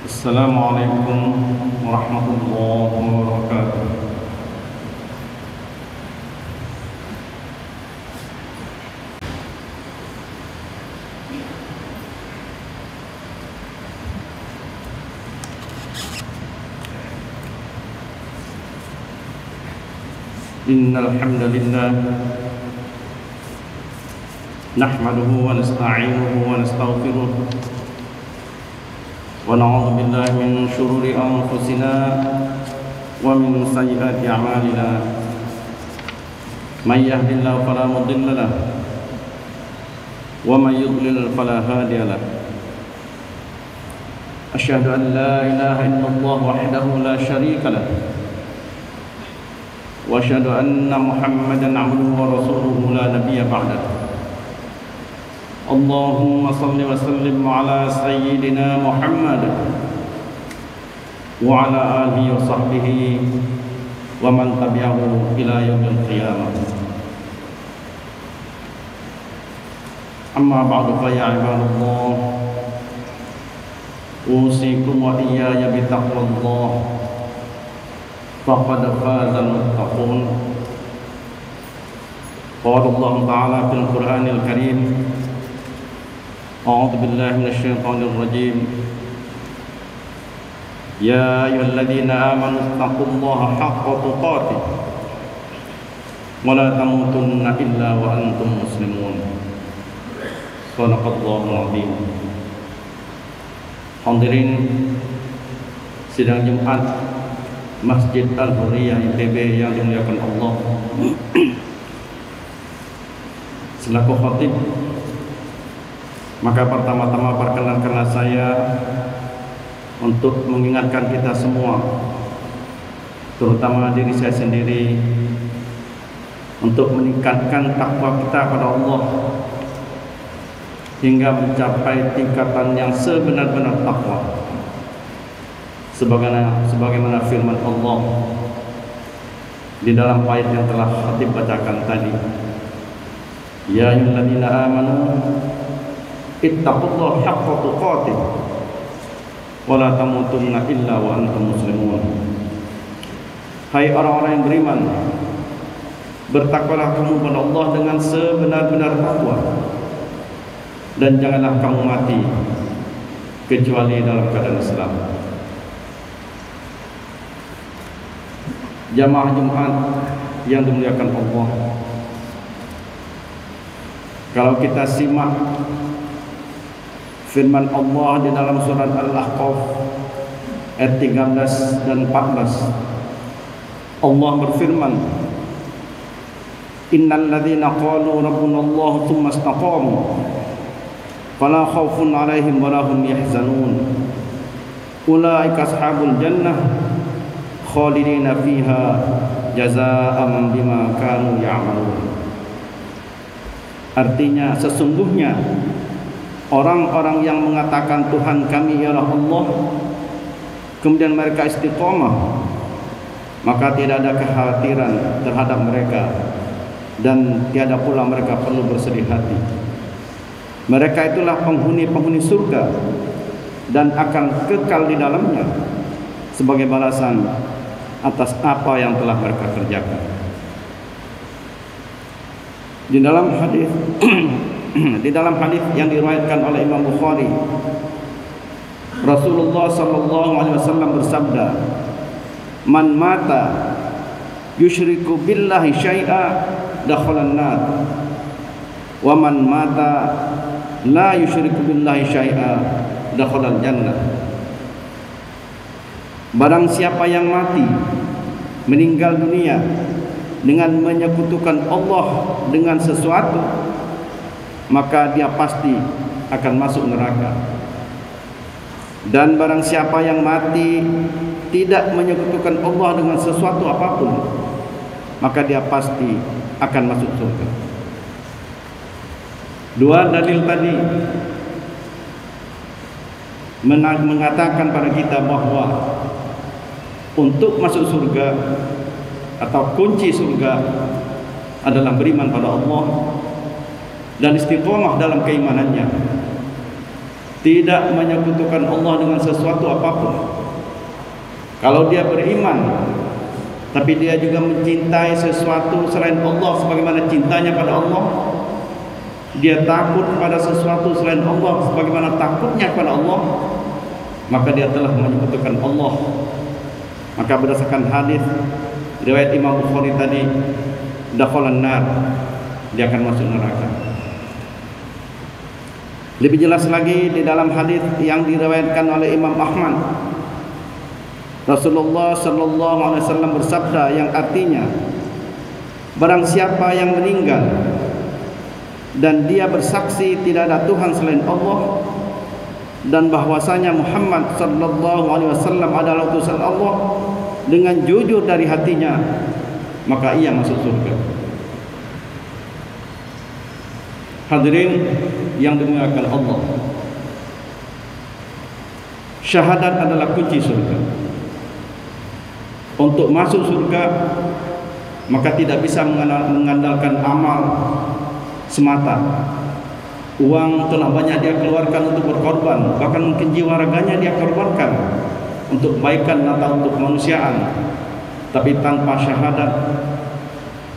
Assalamualaikum warahmatullahi wabarakatuh. Innal hamdalillah nahmaduhu wa nasta'inuhu wa nastaghfiruh wa na'udzu billahi min shururi anfusina wa min sayyiati a'malina. May yahdihillahu fala mudilla lahu wa may yudlil fala hadiya lahu. Asyhadu an la ilaha illallah wahdahu la syarika lahu wa asyhadu anna Muhammadan 'abduhu wa rasuluhu la nabiyya ba'dahu. Allahumma salli wa sallim ala sayyidina Muhammad wa ala alihi wa sahbihi wa man tabi'ahu ila yaumil qiyamah. Amma ba'du, fa ya ibadallah, usikum wa iyaya bi taqwallah, faqad fazal muttaqun. Qala Allah Ta'ala fil Qur'anil Karim, a'udzu billahi minasyaitonir rajim. Ya ayyuhalladzina amanu taqullaha haqqa tuqatih wa la tamutunna illa wa antum muslimun. Shadaqallahul azim. Hadirin sidang Jumat Masjid Al-Hurriyah ITB yang dimuliakan Allah, selaku khatib, maka pertama-tama perkenankanlah saya untuk mengingatkan kita semua, terutama diri saya sendiri, untuk meningkatkan takwa kita kepada Allah hingga mencapai tingkatan yang sebenar-benar takwa, sebagaimana firman Allah di dalam ayat yang telah khatib bacakan tadi. Ya ayyuhalladzina amanu ittaqullaha haqqa tuqatih wa la tamutunna illa wa antum muslimun. Hai orang-orang yang beriman, bertakwalah kamu kepada Allah dengan sebenar-benar takwa, dan janganlah kamu mati kecuali dalam keadaan Islam. Jamaah Jumat yang dimuliakan Allah, kalau kita simak firman Allah di dalam surat Al-Ahqaf ayat 13 dan 14, Allah berfirman, innal ladzina qalu rabbuna Allah tsumma istaqamu fala khaufun 'alaihim wa lahum yahzanun ulaika ashabul jannah khalidina fiha jazaa'an bima kanu ya'malun. Artinya, sesungguhnya orang-orang yang mengatakan Tuhan kami ialah Allah, kemudian mereka istiqomah, maka tidak ada kekhawatiran terhadap mereka dan tiada pula mereka perlu bersedih hati. Mereka itulah penghuni-penghuni surga dan akan kekal di dalamnya sebagai balasan atas apa yang telah mereka kerjakan. Di dalam hadis yang diriwayatkan oleh Imam Bukhari, Rasulullah sallallahu alaihi wasallam bersabda, man mata yusyriku billahi syai'a dakhalan nar wa man mata la yusyriku billahi syai'a dakhalal jannah. Barang siapa yang mati, meninggal dunia dengan menyekutukan Allah dengan sesuatu, maka dia pasti akan masuk neraka. Dan barang siapa yang mati tidak menyekutukan Allah dengan sesuatu apapun, maka dia pasti akan masuk surga. Dua dalil tadi mengatakan pada kita bahwa untuk masuk surga atau kunci surga adalah beriman pada Allah dan istiqomah dalam keimanannya. tidak menyekutukan Allah dengan sesuatu apapun. Kalau dia beriman tapi dia juga mencintai sesuatu selain Allah sebagaimana cintanya pada Allah, dia takut pada sesuatu selain Allah sebagaimana takutnya pada Allah, maka dia telah menyekutukan Allah. Maka berdasarkan hadis riwayat Imam Bukhari tadi, dakhalan nar, dia akan masuk neraka. Lebih jelas lagi di dalam hadis yang diriwayatkan oleh Imam Ahmad, Rasulullah sallallahu alaihi wasallam bersabda yang artinya, barang siapa yang meninggal dan dia bersaksi tidak ada Tuhan selain Allah dan bahwasanya Muhammad sallallahu alaihi wasallam adalah utusan Allah dengan jujur dari hatinya, maka ia masuk surga. Hadirin yang dimuliakan Allah, syahadat adalah kunci surga. Untuk masuk surga maka tidak bisa mengandalkan amal semata. Uang telah banyak dia keluarkan untuk berkorban, bahkan mungkin jiwa raganya dia korbankan untuk kebaikan atau untuk kemanusiaan, tapi tanpa syahadat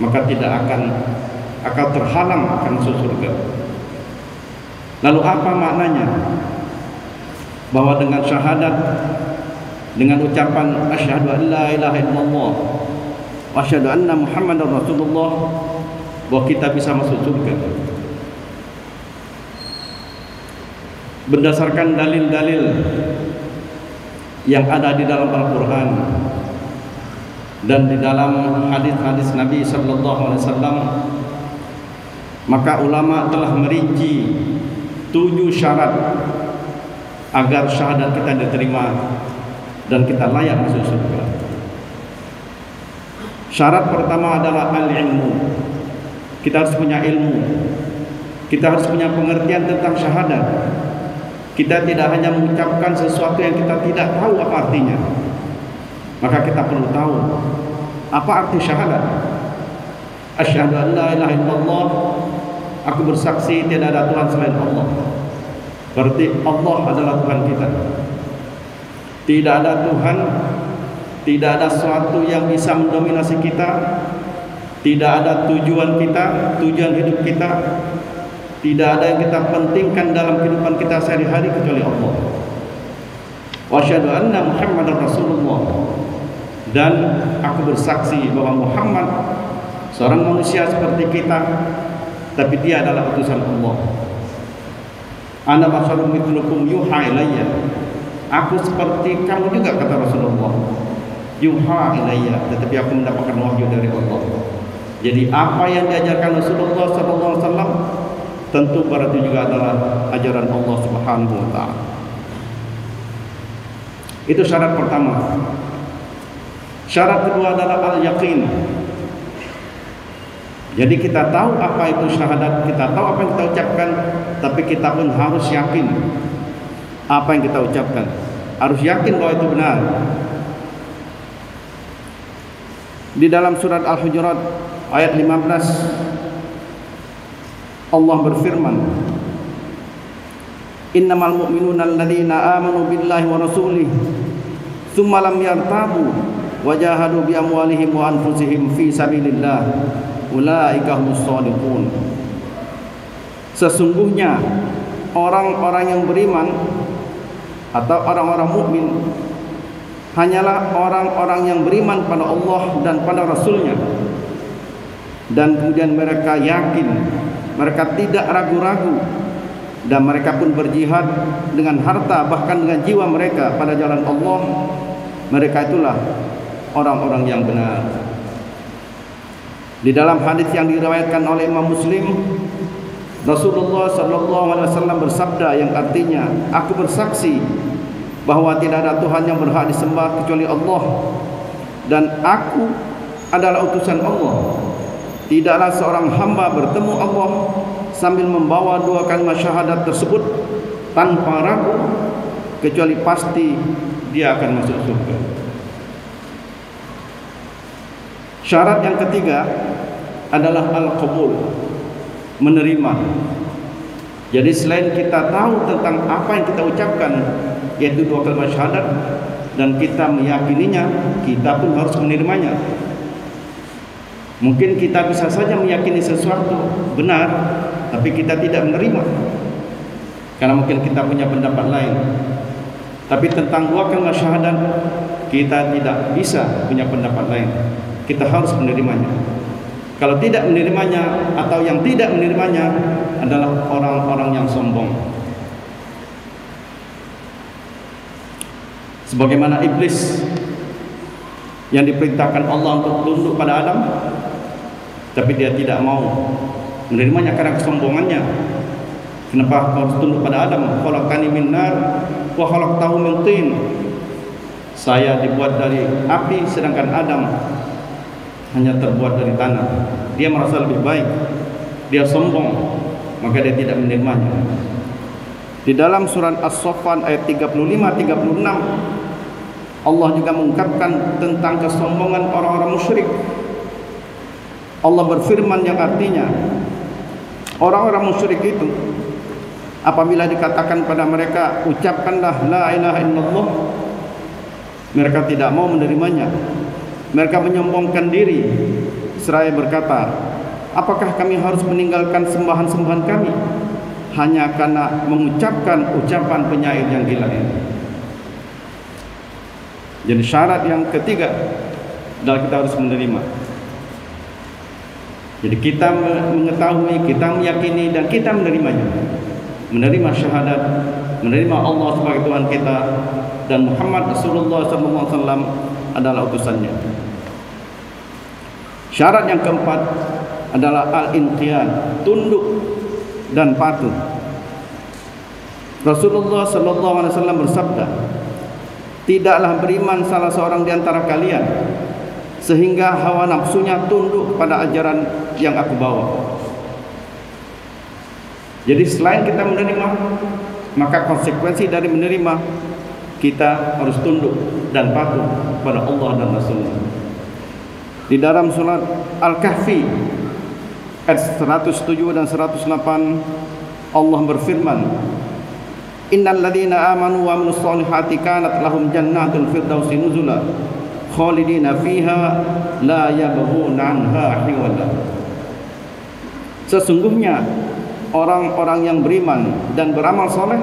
maka tidak akan terhalang akan masuk surga. Lalu apa maknanya? Bahwa dengan syahadat, dengan ucapan asyhadu an la ilaha illallah wa asyhadu anna muhammadar rasulullah, bahwa kita bisa masuk surga. Berdasarkan dalil-dalil yang ada di dalam Al-Quran dan di dalam hadis-hadis Nabi sallallahu alaihi wasallam, maka ulama telah merinci 7 syarat agar syahadat kita diterima dan kita layak masuk surga. Syarat pertama adalah al-ilmu. Kita harus punya ilmu. Kita harus punya pengertian tentang syahadat. Kita tidak hanya mengucapkan sesuatu yang kita tidak tahu apa artinya. Maka kita perlu tahu apa arti syahadat. Asyhadu an la ilaha illallah, aku bersaksi tidak ada Tuhan selain Allah. Berarti Allah adalah Tuhan kita. Tidak ada Tuhan, tidak ada sesuatu yang bisa mendominasi kita, tidak ada tujuan kita, tujuan hidup kita, tidak ada yang kita pentingkan dalam kehidupan kita sehari-hari kecuali Allah. Wa asyhadu anna Muhammadar Rasulullah, dan aku bersaksi bahwa Muhammad seorang manusia seperti kita, tapi dia adalah utusan Allah. Ana basharun mithlukum yuha ilayya, aku seperti kamu juga, kata Rasulullah. Yuha ilayya, tetapi aku mendapatkan wahyu dari Allah. Jadi apa yang diajarkan Rasulullah SAW tentu berarti juga adalah ajaran Allah Subhanahu wa taala. Itu syarat pertama. Syarat kedua adalah al-yaqin. Jadi kita tahu apa itu syahadat, kita tahu apa yang kita ucapkan, tapi kita pun harus yakin apa yang kita ucapkan. Harus yakin bahwa itu benar. Di dalam surat Al-Hujurat ayat 15 Allah berfirman, innamal mu'minuna alladzina amanu billahi wa rasulih tsumma lam yartabu wa jahadu bi amwalihim wa anfusihim fi sabilillah ulaika humus shadiqun. Sesungguhnya orang-orang yang beriman atau orang-orang mukmin hanyalah orang-orang yang beriman pada Allah dan pada Rasulnya, dan kemudian mereka yakin, mereka tidak ragu-ragu, dan mereka pun berjihad dengan harta bahkan dengan jiwa mereka pada jalan Allah. Mereka itulah orang-orang yang benar. Di dalam hadis yang diriwayatkan oleh Imam Muslim, Rasulullah SAW bersabda yang artinya, aku bersaksi bahwa tidak ada Tuhan yang berhak disembah kecuali Allah, dan aku adalah utusan Allah. Tidaklah seorang hamba bertemu Allah sambil membawa 2 kalimat syahadat tersebut tanpa ragu, kecuali pasti dia akan masuk surga. Syarat yang ketiga adalah al-qabul, menerima. Jadi selain kita tahu tentang apa yang kita ucapkan, yaitu dua kalimat syahadat, dan kita meyakininya, kita pun harus menerimanya. Mungkin kita bisa saja meyakini sesuatu benar, tapi kita tidak menerima, karena mungkin kita punya pendapat lain. Tapi tentang dua kalimat syahadat, kita tidak bisa punya pendapat lain. Kita harus menerimanya. Kalau tidak menerimanya, atau yang tidak menerimanya adalah orang-orang yang sombong. Sebagaimana iblis yang diperintahkan Allah untuk tunduk pada Adam, tapi dia tidak mau menerimanya karena kesombongannya. Kenapa harus tunduk pada Adam? Khalaqani min nar wa khalaqtahu min tin. Saya dibuat dari api, sedangkan Adam hanya terbuat dari tanah. Dia merasa lebih baik, dia sombong, maka dia tidak menerimanya. Di dalam surat As-Saffat ayat 35-36, Allah juga mengungkapkan tentang kesombongan orang-orang musyrik. Allah berfirman yang artinya, orang-orang musyrik itu apabila dikatakan pada mereka, ucapkanlah la ilaha illallah, mereka tidak mau menerimanya. Mereka menyombongkan diri seraya berkata, apakah kami harus meninggalkan sembahan-sembahan kami hanya karena mengucapkan ucapan penyair yang gila ini? Jadi syarat yang ketiga adalah kita harus menerima. Jadi kita mengetahui, kita meyakini, dan kita menerimanya. Menerima syahadat, menerima Allah sebagai Tuhan kita, dan Muhammad Rasulullah SAW adalah utusannya. Syarat yang keempat adalah al-inqiyad, tunduk dan patuh. Rasulullah SAW bersabda, tidaklah beriman salah seorang di antara kalian sehingga hawa nafsunya tunduk pada ajaran yang aku bawa. Jadi selain kita menerima, maka konsekuensi dari menerima, kita harus tunduk dan patuh pada Allah dan Rasulullah. Di dalam surat Al-Kahfi ayat 107 dan 108, Allah berfirman, innal ladzina amanu wa amilus solihati kanat lahum jannatul firdausi nuzula khalidina fiha la yabghuna anha hiwala. Sesungguhnya orang-orang yang beriman dan beramal soleh,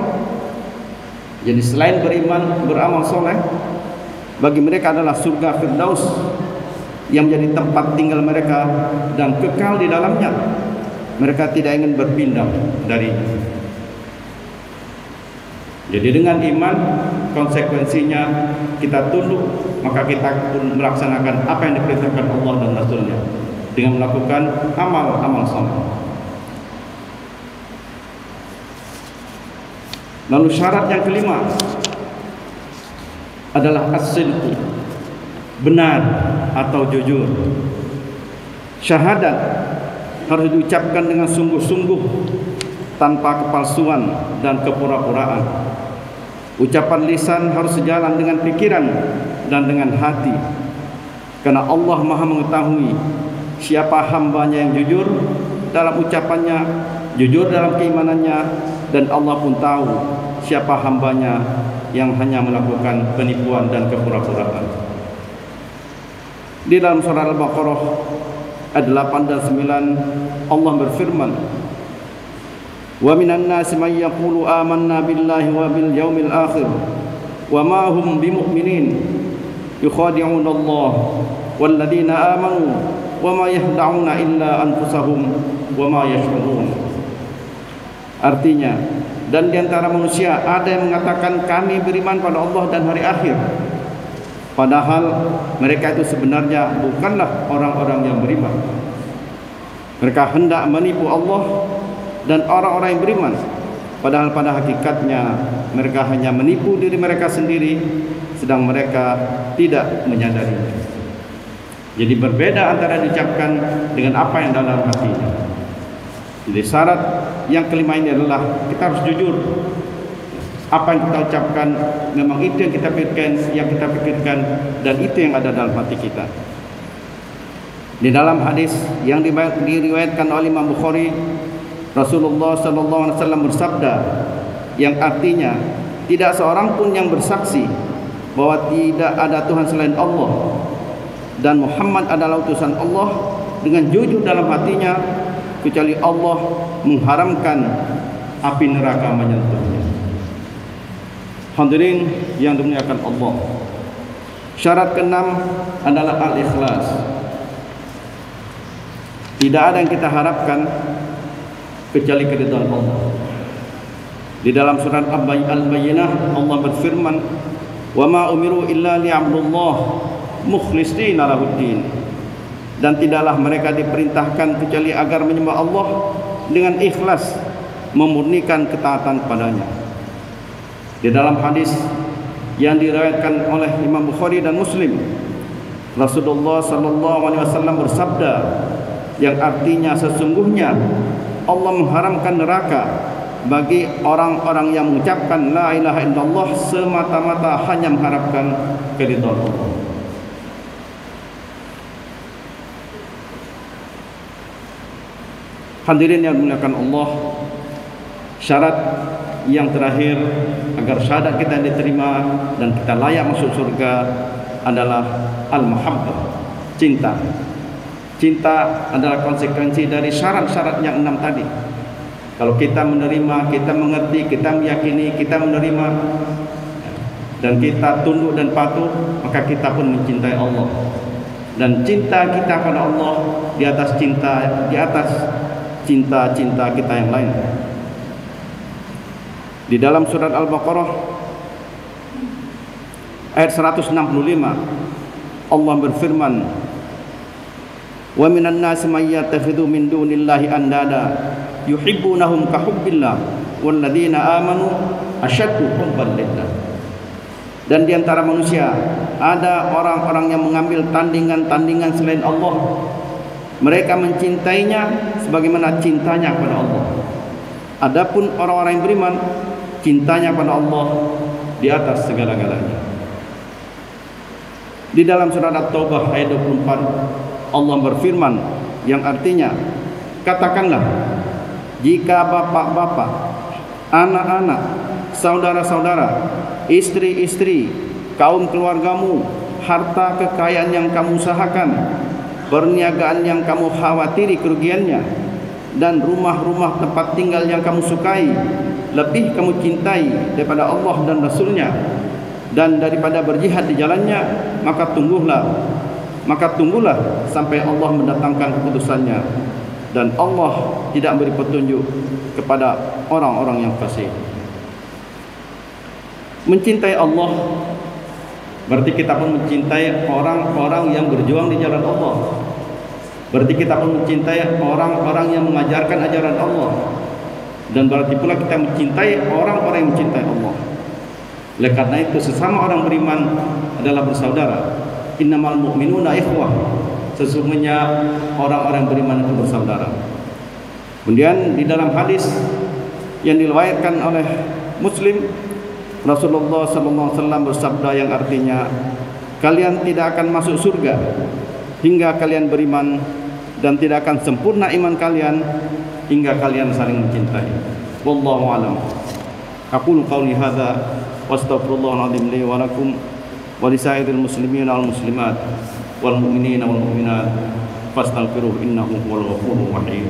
jadi selain beriman, beramal soleh, bagi mereka adalah surga Firdaus yang menjadi tempat tinggal mereka dan kekal di dalamnya. Mereka tidak ingin berpindah darinya. Jadi dengan iman, konsekuensinya kita tunduk, maka kita pun melaksanakan apa yang diperintahkan Allah dan Rasulnya dengan melakukan amal-amal saleh. Lalu syarat yang kelima adalah as-sidq, benar atau jujur. Syahadat harus diucapkan dengan sungguh-sungguh, tanpa kepalsuan dan kepura-puraan. Ucapan lisan harus sejalan dengan pikiran dan dengan hati, karena Allah Maha mengetahui siapa hambanya yang jujur dalam ucapannya, jujur dalam keimanannya, dan Allah pun tahu siapa hambanya yang hanya melakukan penipuan dan kepura-puraan. Di dalam surah Al-Baqarah ayat 8 dan 9, Allah berfirman, wa minan nasi may yaqulu amanna billahi wa bil yaumil akhir wa ma hum bimu'minin yukhadi'una Allah wal ladzina amanu wa ma yahda'una illa anfusahum wa ma yash'urun. Artinya, dan di antara manusia ada yang mengatakan kami beriman pada Allah dan hari akhir, padahal mereka itu sebenarnya bukanlah orang-orang yang beriman. Mereka hendak menipu Allah dan orang-orang yang beriman, padahal pada hakikatnya mereka hanya menipu diri mereka sendiri, sedang mereka tidak menyadarinya. Jadi berbeda antara diucapkan dengan apa yang dalam hatinya. Jadi syarat yang kelima ini adalah kita harus jujur. Apa yang kita ucapkan memang itu yang kita pikirkan, dan itu yang ada dalam hati kita. Di dalam hadis yang diriwayatkan oleh Imam Bukhari Rasulullah sallallahu alaihi wasallam bersabda yang artinya tidak seorang pun yang bersaksi bahwa tidak ada Tuhan selain Allah dan Muhammad adalah utusan Allah dengan jujur dalam hatinya kecuali Allah mengharamkan api neraka menyentuhnya. Hadirin yang dimuliakan Allah, syarat keenam adalah al-ikhlas. Tidak ada yang kita harapkan kecuali keridhaan Allah. Di dalam surat Al-Bayyinah Allah berfirman, "Wa ma umiru illa liya'budullah mukhlishina lahuddin." Dan tidaklah mereka diperintahkan kecuali agar menyembah Allah dengan ikhlas, memurnikan ketaatan kepadanya. Di dalam hadis yang diriwayatkan oleh Imam Bukhari dan Muslim, Rasulullah sallallahu alaihi wasallam bersabda yang artinya sesungguhnya Allah mengharamkan neraka bagi orang-orang yang mengucapkan la ilaha illallah semata-mata hanya mengharapkan keridhaan Allah. Hadirin yang dimuliakan Allah, syarat yang terakhir agar syahadat kita diterima dan kita layak masuk surga adalah al-mahabbah, cinta. Cinta adalah konsekuensi dari syarat-syarat yang 6 tadi. Kalau kita menerima, kita mengerti, kita meyakini, kita menerima dan kita tunduk dan patuh, maka kita pun mencintai Allah. Dan cinta kita kepada Allah di atas cinta kita yang lain. Di dalam surat Al-Baqarah ayat 165 Allah berfirman, "Wa minan nasi may yattakhidhu min dunillahi andada yuhibbunahum ka hubbillah walladzina amanu asyaddu hubban lillah." Dan di antara manusia ada orang-orang yang mengambil tandingan-tandingan selain Allah. Mereka mencintainya sebagaimana cintanya kepada Allah. Adapun orang-orang yang beriman, cintanya kepada Allah di atas segala-galanya. Di dalam surat At-Taubah ayat 24 Allah berfirman yang artinya, katakanlah, jika bapak-bapak, anak-anak, saudara-saudara, istri-istri, kaum keluargamu, harta kekayaan yang kamu usahakan, perniagaan yang kamu khawatiri kerugiannya, dan rumah-rumah tempat tinggal yang kamu sukai lebih kamu cintai daripada Allah dan Rasulnya dan daripada berjihad di jalannya, maka tunggulah sampai Allah mendatangkan keputusannya, dan Allah tidak beri petunjuk kepada orang-orang yang fasik. Mencintai Allah berarti kita pun mencintai orang-orang yang berjuang di jalan Allah. Berarti kita pun mencintai orang-orang yang mengajarkan ajaran Allah. Dan berarti pula kita mencintai orang-orang yang mencintai Allah. Oleh karena itu sesama orang beriman adalah bersaudara. Innamal mu'minuna ikhwah. Sesungguhnya orang-orang beriman itu bersaudara. Kemudian di dalam hadis yang diriwayatkan oleh Muslim, Rasulullah SAW bersabda yang artinya, kalian tidak akan masuk surga hingga kalian beriman, dan tidak akan sempurna iman kalian hingga kalian saling mencintai. Wallahu a'lam. Aqulu qawli hadza wa astaghfirullahal azim li wa lakum wa lisairil muslimin wal muslimat wal mu'minina wal mu'minat fastaghfiruhu innahu huwal ghafurur rahim.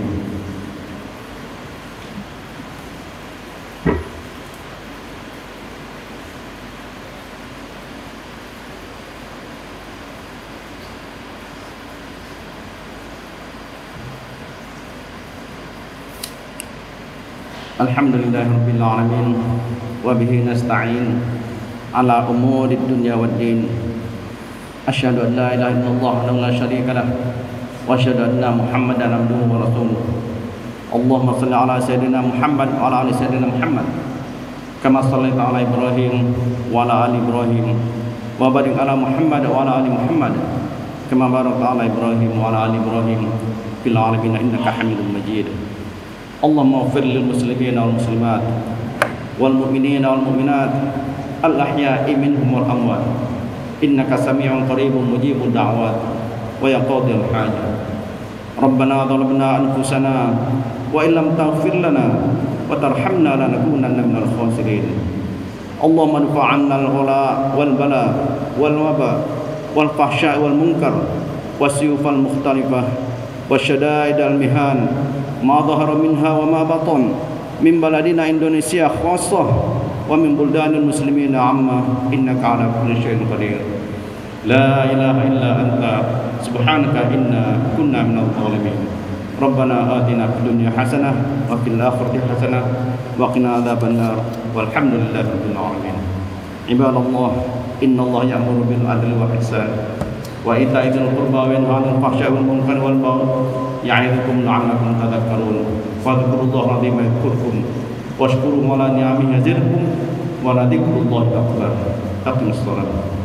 Alhamdulillahirabbil alamin wa bihi nasta'in ala umuri dunya waddin. Asyhadu an la ilaha illallah wa la syarika lah wa asyhadu anna Muhammadan abduhu wa rasuluh. Allahumma shalli ala sayyidina Muhammad wa ala ali sayyidina Muhammad kama shallaita ala Ibrahim wa ala ali Ibrahim wa barik ala Muhammad wa ala ali Muhammad kama barakta ala Ibrahim wa ala ali Ibrahim fil alamin innaka Hamidum Majid. Allahumma ighfir lil muslimin wal muslimat wal mu'minin wal mu'minat al ahya'i minhum wal amwat innaka sami'un qaribun mujibud da'wat wa yaqdil hajat. Rabbana zalamna anfusana wa illam taghfir lana wa tarhamna lanakunanna minal khasirin. Allahumma adfa 'anna al-ghala wal bala wal waba wal fahsya wal munkar wasyuf al mukhtalifah wasyada'id al mihan ma dhahara minha wa ma batan min baladina Indonesia khassah wa min buldanil muslimin amma innaka ala kulli syai'in qadir. La ilaha illa anta subhanaka inna kunna minadh dhalimin. Rabbana atina fid dunya hasanah wa fil akhirati hasanah wa qina adzabannar walhamdulillahi rabbil alamin. Ibadallah, innallaha ya'muru bil adli wal ihsan wa ita'i dzil qurba wa yanha 'anil fahsya'i wal munkari wal baghi ya'idukum la'allakum tadhakkarun. Fadhkurullaha 'azima yadhkurkum washkuru 'ala ni'amihi yazidkum wa la dzikrullahi akbar. Aqimus shalah.